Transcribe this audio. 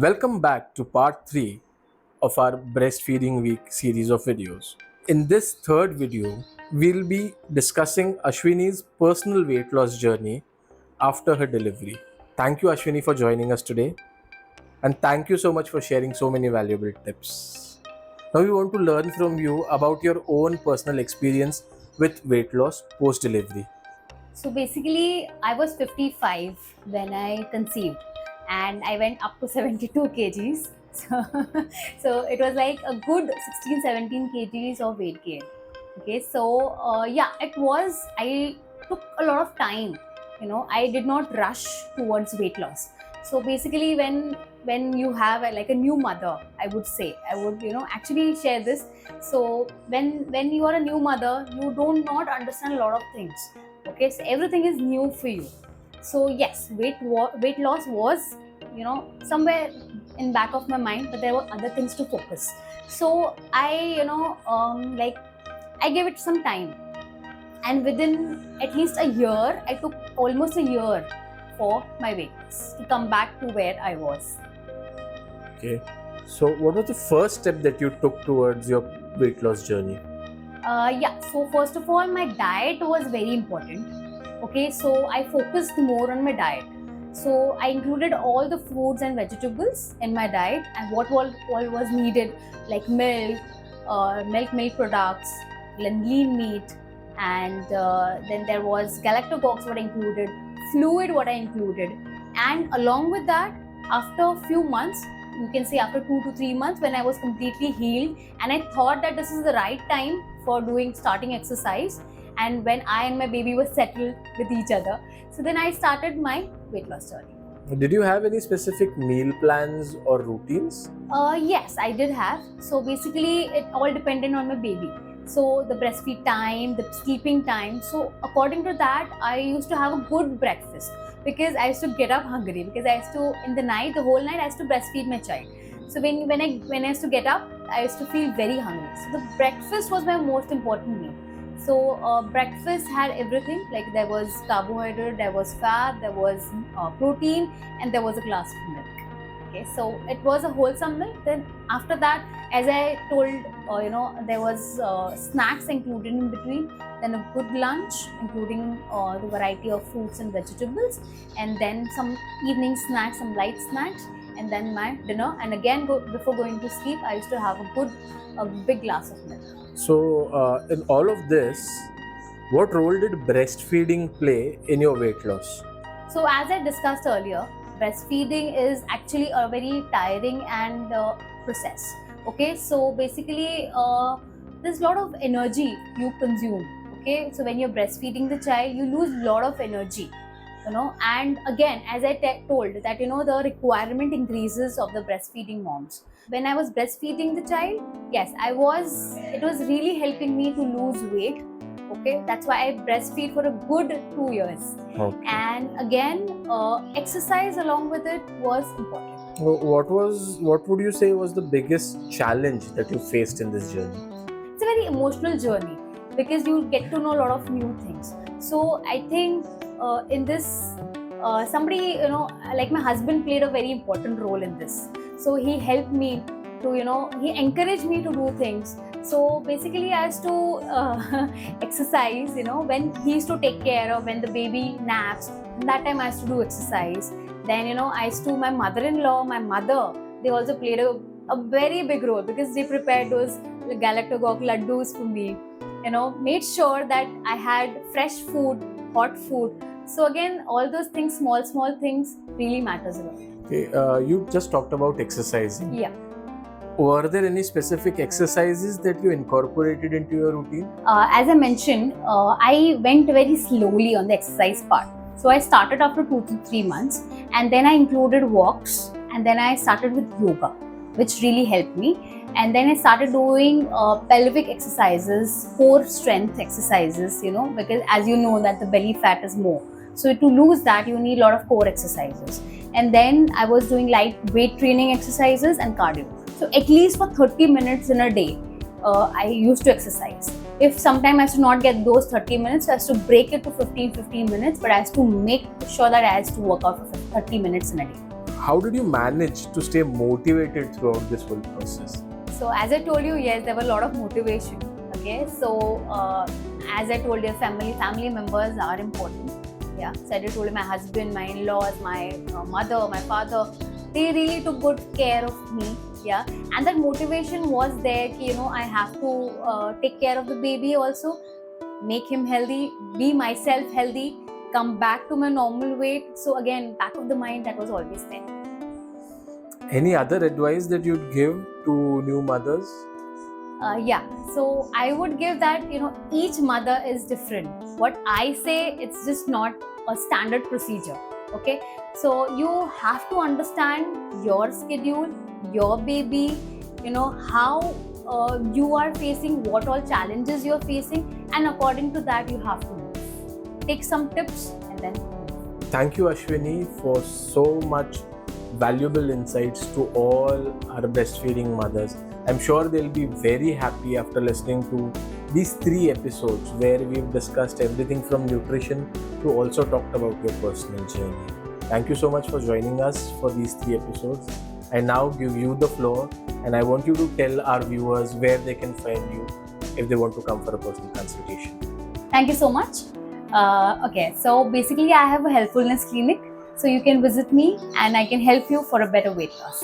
Welcome back to part 3 of our Breastfeeding Week series of videos. In this third video, we'll be discussing Ashwini's personal weight loss journey after her delivery. Thank you, Ashwini, for joining us today, and thank you so much for sharing so many valuable tips. Now, we want to learn from you about your own personal experience with weight loss post delivery. So basically, I was 55 when I conceived, and I went up to 72 kgs. So it was like a good 16-17 kgs of weight gain. Okay, so yeah, it was. I took a lot of time. I did not rush towards weight loss. So basically, when you have like a new mother, I would actually share this. So when you are a new mother, you don't not understand a lot of things. Okay, so everything is new for you. So yes, weight loss was somewhere in back of my mind, but there were other things to focus. So I gave it some time, and within at least a year, I took almost a year for my weight loss to come back to where I was. Okay, so what was the first step that you took towards your weight loss journey? Yeah, so first of all, my diet was very important. Okay, so I focused more on my diet. So I included all the fruits and vegetables in my diet, and what all was needed, like milk, milk products, lean meat, and then there was galactogogues what I included, fluid what I included, and along with that, after a few months, you can say after 2 to 3 months, when I was completely healed, and I thought that this is the right time for starting exercise, and when I and my baby were settled with each other, so then I started my weight loss journey. Did you have any specific meal plans or routines? Yes, I did have. So basically, it all depended on my baby. So the breastfeed time, the sleeping time. So according to that, I used to have a good breakfast because I used to get up hungry, because I used to in the night, the whole night, I used to breastfeed my child. So when I used to get up, I used to feel very hungry. So the breakfast was my most important meal. So breakfast had everything, like there was carbohydrate, there was fat, there was protein, and there was a glass of milk. Okay, so it was a wholesome milk. Then after that, as I told, there was snacks included in between. Then a good lunch, including the variety of fruits and vegetables, and then some evening snacks, some light snacks, and then my dinner. And again, before going to sleep, I used to have a big glass of milk. So, in all of this, what role did breastfeeding play in your weight loss? So as I discussed earlier, breastfeeding is actually a very tiring and process. Okay, so basically there's a lot of energy you consume. Okay, so when you're breastfeeding the child, you lose a lot of energy. And again, as I told that the requirement increases of the breastfeeding moms. When I was breastfeeding the child, yes, it was really helping me to lose weight. Okay, that's why I breastfeed for a good 2 years. Okay. And again, exercise along with it was important. What would you say was the biggest challenge that you faced in this journey? It's a very emotional journey because you get to know a lot of new things. So I think in this, somebody, like my husband played a very important role in this. So he helped me to, he encouraged me to do things. So basically, I used to exercise, when he used to take care of when the baby naps. That time I used to do exercise. Then, I used to, my mother-in-law, my mother, they also played a very big role because they prepared those galactogog laddus for me. Made sure that I had fresh food, hot food. So again, all those things, small things really matters a lot. Okay, you just talked about exercising. Yeah. Were there any specific exercises that you incorporated into your routine? As I mentioned, I went very slowly on the exercise part. So I started after 2 to 3 months, and then I included walks, and then I started with yoga, which really helped me. And then I started doing pelvic exercises, core strength exercises, because as you know that the belly fat is more. So to lose that, you need a lot of core exercises. And then I was doing light weight training exercises and cardio. So at least for 30 minutes in a day, I used to exercise. If sometime I used to not get those 30 minutes, I used to break it to 15 minutes, but I used to make sure that I used to work out for 30 minutes in a day. how did you manage to stay motivated throughout this whole process? So as I told you, yes, there were a lot of motivation. Okay, so as I told you, family members are important. Yeah, so I told you, my husband, my in-laws, my mother, my father, they really took good care of me. Yeah, and that motivation was there. You know, I have to take care of the baby also, make him healthy, be myself healthy, come back to my normal weight. So again, back of the mind, that was always there. Any other advice that you'd give to new mothers? Yeah, so I would give that, you know, each mother is different. What I say, it's just not a standard procedure. Okay, so you have to understand your schedule, your baby, you know, how you are facing, what all challenges you are facing, and according to that, you have to move. Take some tips and then move. Thank you, Ashwini, for so much valuable insights to all our breastfeeding mothers. I'm sure they'll be very happy after listening to these 3 episodes where we've discussed everything from nutrition to also talked about your personal journey. Thank you so much for joining us for these 3 episodes. I now give you the floor, and I want you to tell our viewers where they can find you if they want to come for a personal consultation. Thank you so much. Okay, so basically, I have a healthfulness clinic. So you can visit me and I can help you for a better weight loss.